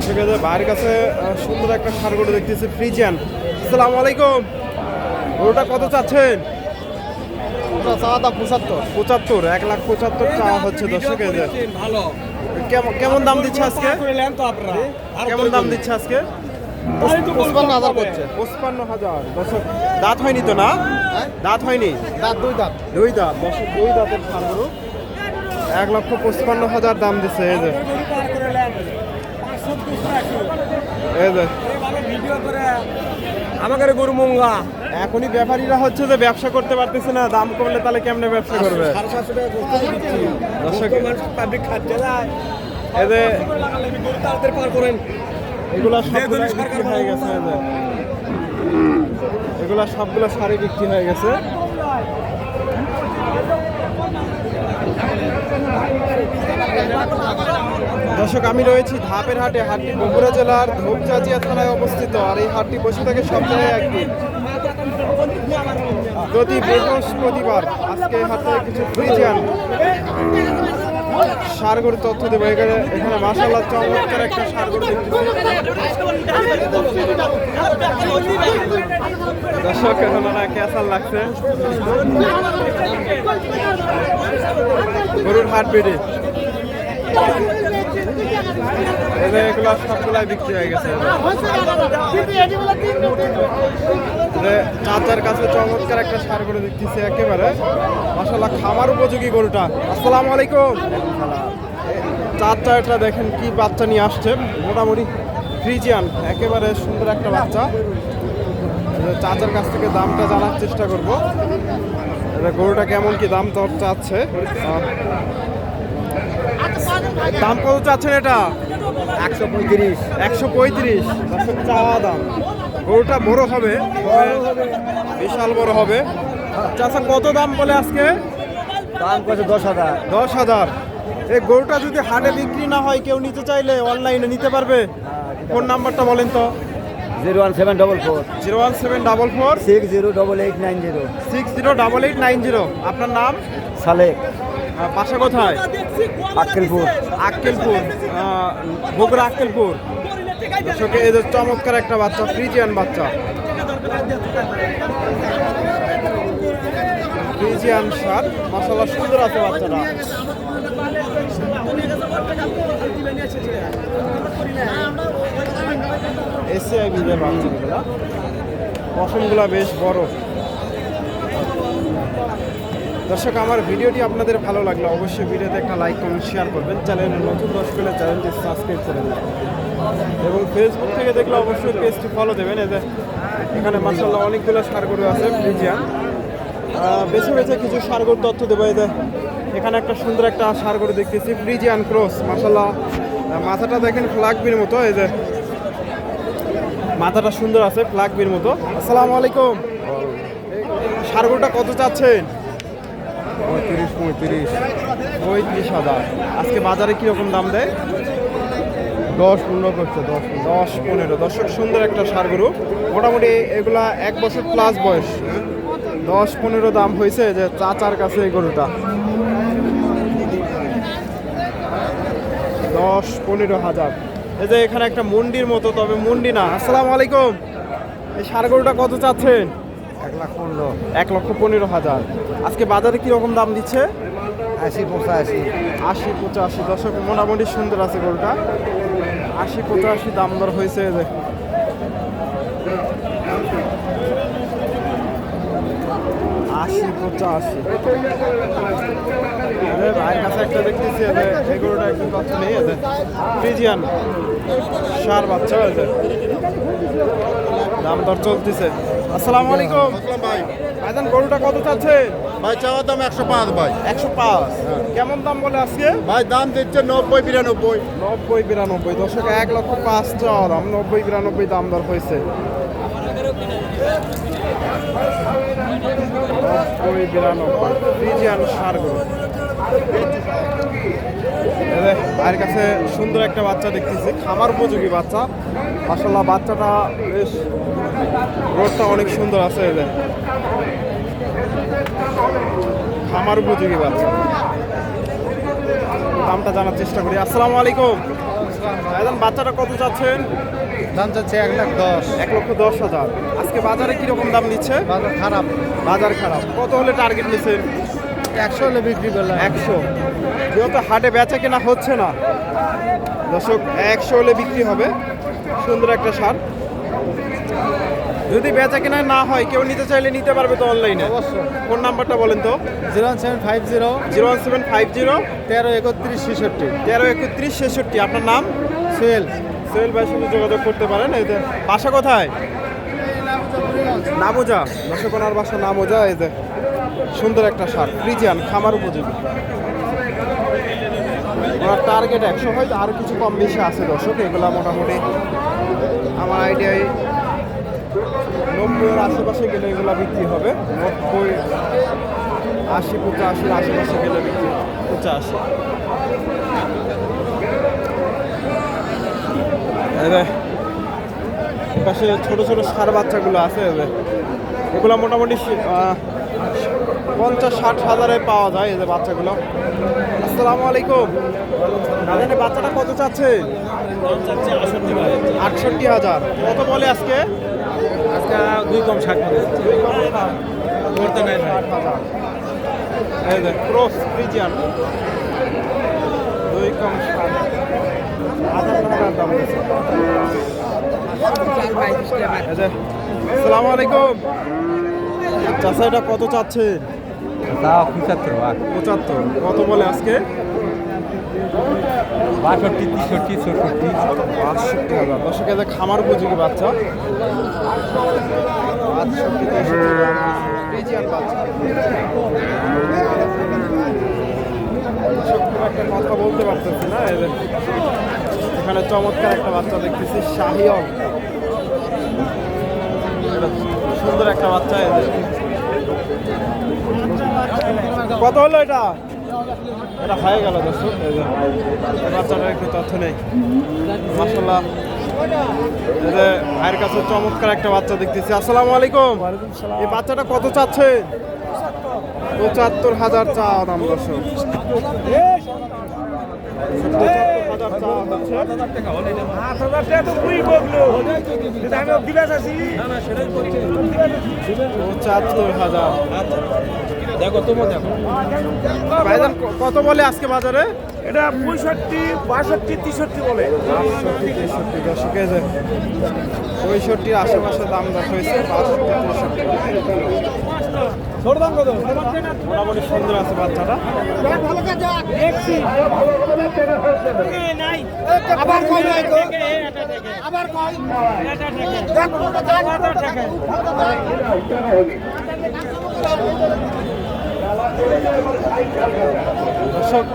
সেক্ষেত্রে ভাইয়ের কাছে সুন্দর একটা ষাঁড় গরু দেখতেছি ফ্রিজিয়ান। আসসালামু আলাইকুম। গরুটা কত চাচ্ছেন? চাওয়া 75। 75, 1,75,000 চাওয়া হচ্ছে দর্শক। কেমন দাম দিচ্ছে আজকে? কেমন দাম দিচ্ছে আজকে? 55,000 করছে। 55,000 দর্শক। দাঁত হয়নি তো না? দাঁত হয়নি? দাঁত 2 দাঁত। 2 দাঁত দর্শক, 2 দাঁতের ষাঁড় গরু 1,55,000 দাম দিচ্ছে। এই যে আমাদের গরু মঙ্গা এখনই ব্যাপারীরা হচ্ছে যে ব্যবসা করতে পারতেছে না, দাম কমলে তাহলে কেমনে ব্যবসা করবে? 750 টাকা করতে দিচ্ছি। দর্শক পাবলিক খাচ্ছে না। এদের তাড়াতাড়ি পার করেন। এগুলা সবগুলো বিক্রি হয়ে গেছে। এগুলা সবগুলো শাড়ি বিক্রি হয়ে গেছে। দর্শক আমি রয়েছি ধাপের হাটে। হাটটি বগুড়া জেলার ধূপচাচিয়া থানায় অবস্থিত। আর এই হাটটি বসে থাকে সপ্তাহে একদিন, প্রতি বৃহস্পতিবার। আজকে এই হাটে কিছু ফ্রিজিয়ান ষাঁড় গরুর তথ্য দেবো। এখানে মাশাআল্লাহ চমৎকার একটা ষাঁড় গরু দেখতেছি দর্শক। এখন না কেসাল লাগছে গরুর হাট বেড়ে। এগুলো সবগুলাই বিক্রি হয়ে গেছে। চাচার কাছে চমৎকার একটা ষাঁড় গরু দেখতেছি, একেবারে মাশাআল্লাহ খামার উপযোগী গরুটা। আসসালামু আলাইকুম। চাচা এটা দেখেন কি বাচ্চা নিয়ে আসছে, মোটামুটি ফ্রিজিয়ান, একেবারে সুন্দর একটা বাচ্চা। চাচার কাছ থেকে দামটা জানার চেষ্টা করব, গরুটা কেমন কি দাম দর চাচ্ছে। দাম কত চাচ্ছেন এটা? 135। 135 চাওয়া দাম। গরুটা বড় হবে, বিশাল বড় হবে। চাচা কত দাম বলে আজকে? দাম কত? 10,000। 10,000। এই গরুটা যদি হাটে বিক্রি না হয়, কেউ নিতে চাইলে অনলাইনে নিতে পারবে? ফোন নাম্বারটা বলেন তো। 01744 01744 608890। 608890। আপনার নাম? সালেক। বাসা কোথায়? আক্কেলপুর। আক্কেলপুর, বগুড়া আক্কেলপুর। দর্শক এই যে চমৎকার একটা বাচ্চা, ফ্রিজিয়ান বাচ্চা, ফ্রিজিয়ান ষাঁড় মাশাআল্লাহ সুন্দর আছে বাচ্চাটা। এসিআই বিজের বাচ্চাগুলা, পশমগুলা বেশ বড়। দর্শক আমার ভিডিওটি আপনাদের ভালো লাগলে অবশ্যই ভিডিওতে একটা লাইক কমেন্ট শেয়ার করবেন। চ্যানেলে নতুন দর্শক হলে চ্যানেলটি সাবস্ক্রাইব করে দেবেন এবং ফেসবুক থেকে দেখলে অবশ্যই পেজটি ফলো দেবেন। এখানে মাশাআল্লাহ অনেকগুলো ষাঁড় গরু আছে ফ্রিজিয়ান। বেছে বেছে কিছু ষাঁড় গরুর তথ্য দেবো। এখানে একটা সুন্দর একটা ষাঁড় গরু দেখতেছি ফ্রিজিয়ান ক্রস, মাশাআল্লাহ মাথাটা দেখেন ফ্ল্যাগবির মতো। এই যে মাথাটা সুন্দর আছে ফ্ল্যাগবির মতো। আসসালামু আলাইকুম। ষাঁড় গরুটা কত চাচ্ছেন? 35,000। আজকে বাজারে কিরকম দাম দেয়? 10-15 করছে। 10-15। দর্শক সুন্দর একটা ষাঁড় গরু, মোটামুটি এগুলা 1 বছর প্লাস বয়স। 10-15 দাম হয়েছে যে চাচার কাছে এই গরুটা। 10-15,000। এই যে এখানে একটা মন্ডির মতো, তবে মন্ডি না। আসসালামু আলাইকুম। এই ষাঁড় গরুটা কত চাচ্ছেন? 1,15,000। 1,15,000। আজকে বাজারে কিরকম দাম দিচ্ছে? 80-85। 80-85। দর্শক মোটামুটি সুন্দর আছে গরুটা। 80-85 দাম দর হয়েছে। যে 80-85। ভাইয়ের কাছে একটা দেখতেছি, এই গরুটা একটু কত নেই। ফ্রিজিয়ান ষাঁড় বাচ্চা হয়েছে, দাম দর চলতেছে। আসসালামু আলাইকুম ভাই। ভাইজান, গরুটা কত চাচ্ছে? ভাই চাওয়া দাম 105 ভাই। 105। কেমন দাম বলে আজকে? ভাই দাম দিচ্ছে 90-92। 90-92। দর্শক 1,05,000 চাওয়া দাম, 90-92 দাম দর হয়েছে। 90-92 ফ্রিজিয়ান ষাঁড় গরু। ভাইয়ের কাছে সুন্দর একটা বাচ্চা দেখতেছি, খামার উপযোগী বাচ্চা। মাশাআল্লাহ বাচ্চাটা বেশ, রোডটা অনেক সুন্দর আছে। খামার উপযোগী বাচ্চা। দামটা জানার চেষ্টা করি। আসসালামু আলাইকুম। ভাইজান বাচ্চাটা কত চাচ্ছেন? দাম চাচ্ছে 1,10,000। 1,10,000। আজকে বাজারে কিরকম দাম নিচ্ছে? বাজার খারাপ। বাজার খারাপ। কত হলে টার্গেট নিচ্ছেন? 100 হলে বিক্রি করলাম। 100। যেহেতু হাটে বেচা কেনা হচ্ছে না দর্শক, 100 হলে বিক্রি হবে। সুন্দর একটা সার। যদি বেচা কেনা না হয়, কেউ নিতে চাইলে নিতে পারবে তো অনলাইনে? অবশ্যই। ফোন নাম্বারটা বলেন তো। 01750 01750 1331 66। 1331 66। আপনার নাম? সেল। সোহেল ভাইয়ের সাথে যোগাযোগ করতে পারেন। এই যে বাসা কোথায়? নামোজা। দর্শক ওনার বাসা নামোজা। এই যে সুন্দর একটা সার, ফ্রিজিয়ান, খামার উপযোগী। ওনার টার্গেট 100, হয়তো আরও কিছু কম বেশি আছে দর্শক। এগুলা মোটামুটি আমার আইডিয়ায় 90-এর আশেপাশে গেলে এগুলা বিক্রি হবে। 90, 80, 85-এর আশেপাশে গেলে বিক্রি হবে। 85। পাশে ছোট ছোট ষাঁড় বাচ্চাগুলো আছে। এগুলো মোটামুটি 50-60 হাজারে পাওয়া যায় এই যে বাচ্চাগুলো। আসসালামু আলাইকুম। দাদা বাচ্চাটা কত চাচ্ছে? 68,000। কত বলে আজকে? আজকে 2 কম 60 করতে নাই। 60,000। এই যে ক্রস ফ্রিজিয়ান, 2 কম 60। 58,000 দাম দিচ্ছে। আসসালামু আলাইকুম। চাচা এটা কত চাচ্ছে? তাও 75 ভাই। 75। কত বলে আজকে? 62 63 64। 62,000। দর্শক এই যে খামার উপযোগী বাচ্চা। 62-63 ফ্রিজিয়ান বাচ্চা। দর্শক খুব একটা কথা বলতে পারতেছি না। এই যে এখানে চমৎকার একটা বাচ্চা দেখতেছি, শাহিওয়াল। সুন্দর একটা বাচ্চা। কত হলো এটা? এটা হয়ে গেল দর্শক। এই যে বাচ্চাটার একটু তথ্য নেই। মাশাআল্লাহ, এই যে ভাইয়ের কাছে চমৎকার একটা বাচ্চা দেখতেছি। আসসালামু আলাইকুম। এই বাচ্চাটা কত চাচ্ছে? 75,000 চা দাম দর্শক। 75,000 চা হচ্ছে। 75,000। দেখো তোমার দেখো ভাইজান কত বলে আজকে বাজারে? এটা 65, 62, 63 বলে। 62, 63 দর্শক। এই যে 65-র আশেপাশে দাম দর হয়েছে। 62, 63। মোটামুটি সুন্দর আছে বাচ্চাটা। দর্শক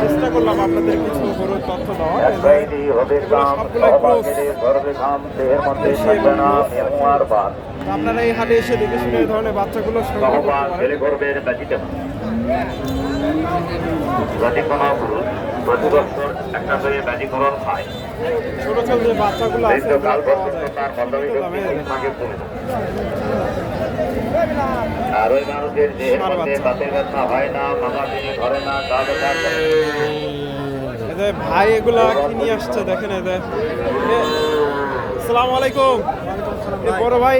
চেষ্টা করলাম আপনাদের কিছু গরুর তথ্য দেওয়ার। আপনারা এই হাটে এসে দেখে শুনে এই ধরনের বাচ্চাগুলো সংগ্রহ করতে পারেন। ছোট ছোট যে বাচ্চাগুলো আছে আর ওই মানুষের যে তাদের ব্যথা হয় না, মাথা তিনি ধরে না, গা ব্যথা করে। এদের ভাই এগুলা কি নিয়ে আসছে দেখেন। এদের আসসালামু আলাইকুম। বড় ভাই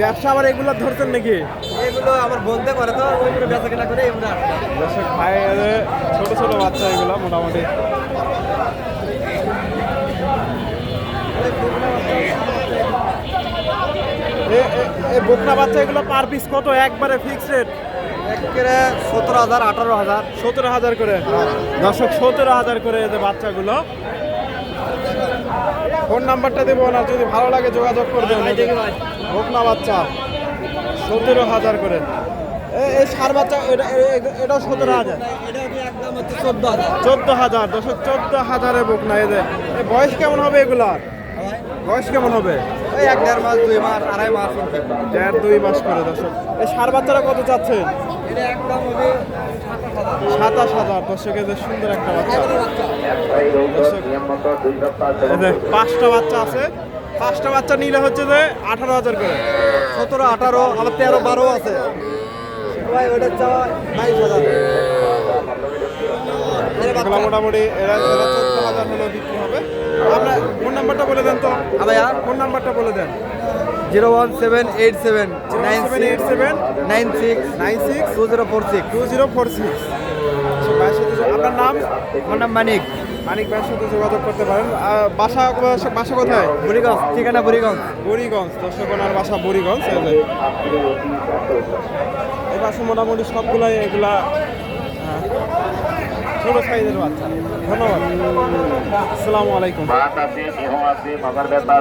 ব্যবসা আবার এগুলা ধরছেন নাকি? এগুলো আমার বলতে পারে তো, ওইগুলো বেচা কেনা করে আমরা। দর্শক ভাই ছোট ছোট বাচ্চা এগুলা মোটামুটি। বকনা বাচ্চা এগুলো পার পিস কত? একবারে ফিক্সড রেট? 17,000 18,000। 17,000 করে দর্শক। 17,000 করে এদের বাচ্চাগুলো। ফোন নাম্বারটা দেবো না, যদি ভালো লাগে যোগাযোগ করবেন। বকনা বাচ্চা 17,000 করে। এই সার বাচ্চা এটাও 17,000। 14,000 দর্শক। 14,000-এ বকনা। এদের বয়স কেমন হবে এগুলার? বয়স কেমন হবে? এই 1.5 মাস 2 মাস 2.5 মাস 1.5-2 মাস করে দর্শক। এই সার বাচ্চারা কত চাচ্ছেন? এটা একদম হবে 27,000 দর্শক। এদের সুন্দর একটা বাচ্চা। এদের 5টা বাচ্চা আছে। 5টা বাচ্চা নিলে হচ্ছে যে 18,000 করে। 17 18 আবার 13 12 আছে ভাই। ওটা চাওয়া 22,000। এগুলো মোটামুটি এরা 14,000 হলেও বিক্রি হবে। আমরা ফোন নাম্বারটা বলে দেন তো, ভাইয়া ফোন নাম্বারটা বলে দেন। 01787 787 96 96 2046। 2046। ভাইয়ের সাথে আপনার নাম? আমার নাম মানিক, মানিক ভাইয়ের সাথে যোগাযোগ করতে পারেন। বাসা বাসা কোথায়? বুড়িগঞ্জ, ঠিকানা বুড়িগঞ্জ। বুড়িগঞ্জ। দর্শক ওনার বাসা বুড়িগঞ্জ। এই যে এই পাশে মোটামুটি সবগুলাই এগুলা ছোট সাইজের বাচ্চা। ধন্যবাদ। আসসালামু আলাইকুম। বাত আছে, গেহু আছে, মাথার ব্যথা,